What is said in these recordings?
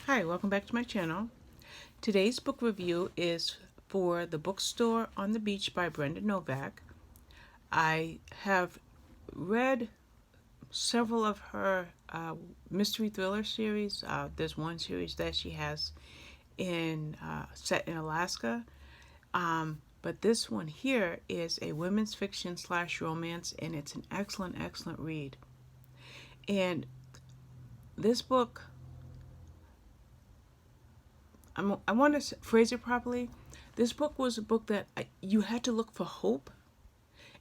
Hi, welcome back to my channel. Today's book review is for The Bookstore on the Beach by Brenda Novak. I have read several of her mystery thriller series. There's one series that she has set in Alaska. But this one here is a women's fiction / romance, and it's an excellent read. And this book, I want to phrase it properly. This book was a book that you had to look for hope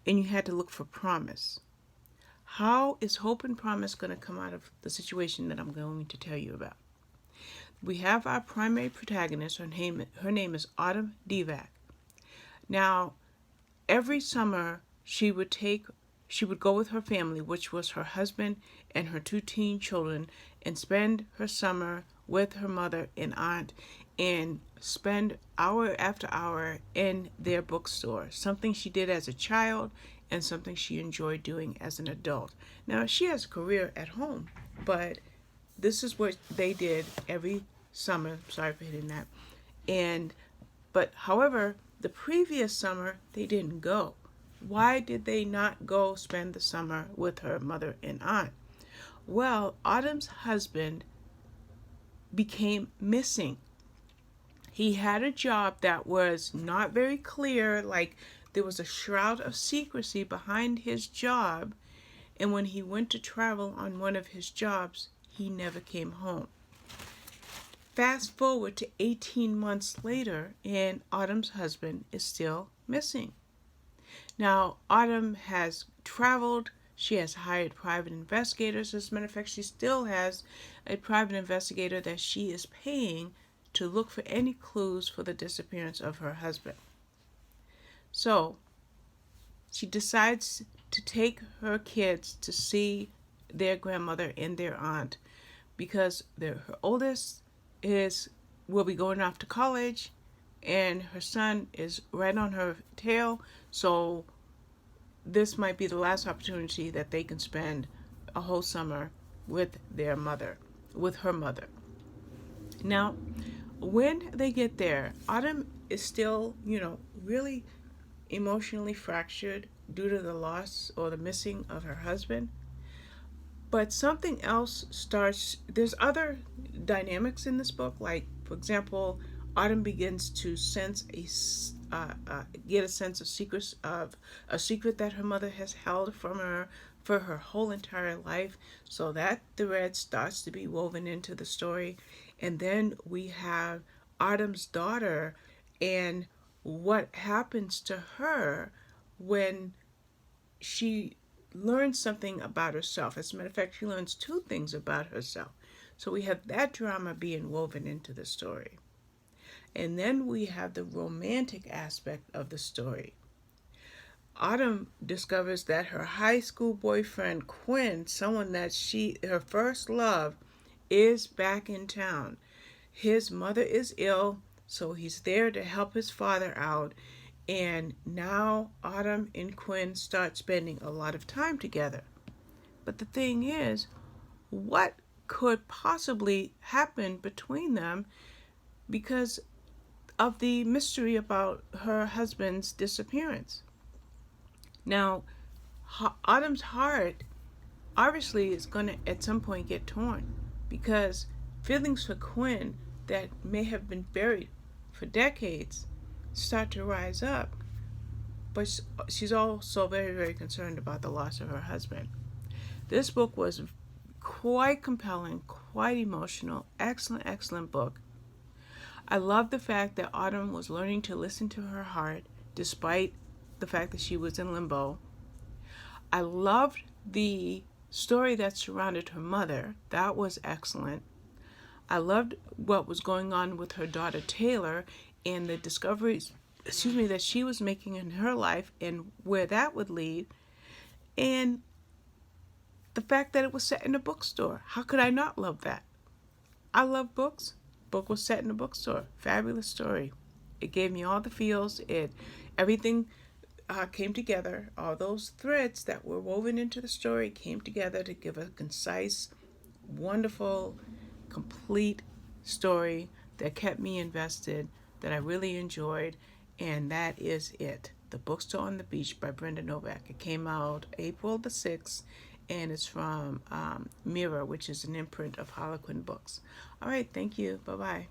and you had to look for promise. How is hope and promise going to come out of the situation that I'm going to tell you about? We have our primary protagonist. Her name is Autumn Divac. Now, every summer she would go with her family, which was her husband and her 2 teen children, and spend her summer with her mother and aunt and spend hour after hour in their bookstore, something she did as a child and something she enjoyed doing as an adult. Now, she has a career at home, but this is what they did every summer. Sorry for hitting that. But however, the previous summer, they didn't go. Why did they not go spend the summer with her mother and aunt? Well, Autumn's husband became missing. He had a job that was not very clear, like there was a shroud of secrecy behind his job, and when he went to travel on one of his jobs, he never came home. Fast forward to 18 months later, and Autumn's husband is still missing. Now, Autumn has traveled. She has hired private investigators. As a matter of fact, she still has a private investigator that she is paying to look for any clues for the disappearance of her husband. So, she decides to take her kids to see their grandmother and their aunt because her oldest will be going off to college and her son is right on her tail. So this might be the last opportunity that they can spend a whole summer with her mother. Now, when they get there, Autumn is still, really emotionally fractured due to the loss or the missing of her husband. But something else starts. There's other dynamics in this book, like, for example, Autumn begins to get a sense of a secret that her mother has held from her for her whole entire life. So that thread starts to be woven into the story. And then we have Autumn's daughter and what happens to her when she learns something about herself. As a matter of fact, she learns 2 things about herself. So we have that drama being woven into the story. And then we have the romantic aspect of the story. Autumn discovers that her high school boyfriend, Quinn, someone that her first love, is back in town. His mother is ill, so he's there to help his father out. And now Autumn and Quinn start spending a lot of time together. But the thing is, what could possibly happen between them because of the mystery about her husband's disappearance? Now, Autumn's heart obviously is going to at some point get torn because feelings for Quinn that may have been buried for decades start to rise up. But she's also very concerned about the loss of her husband. This book was quite compelling, quite emotional, excellent book. I love the fact that Autumn was learning to listen to her heart despite the fact that she was in limbo. I loved the story that surrounded her mother. That was excellent. I loved what was going on with her daughter Taylor and the discoveries, that she was making in her life and where that would lead. And the fact that it was set in a bookstore. How could I not love that? I love books. Book was set in a bookstore. Fabulous story. It gave me all the feels. Everything came together. All those threads that were woven into the story came together to give a concise, wonderful, complete story that kept me invested, that I really enjoyed, and that is it. The Bookstore on the Beach by Brenda Novak. It came out April the 6th, and it's from Mirror, which is an imprint of Harlequin Books. All right, thank you. Bye bye.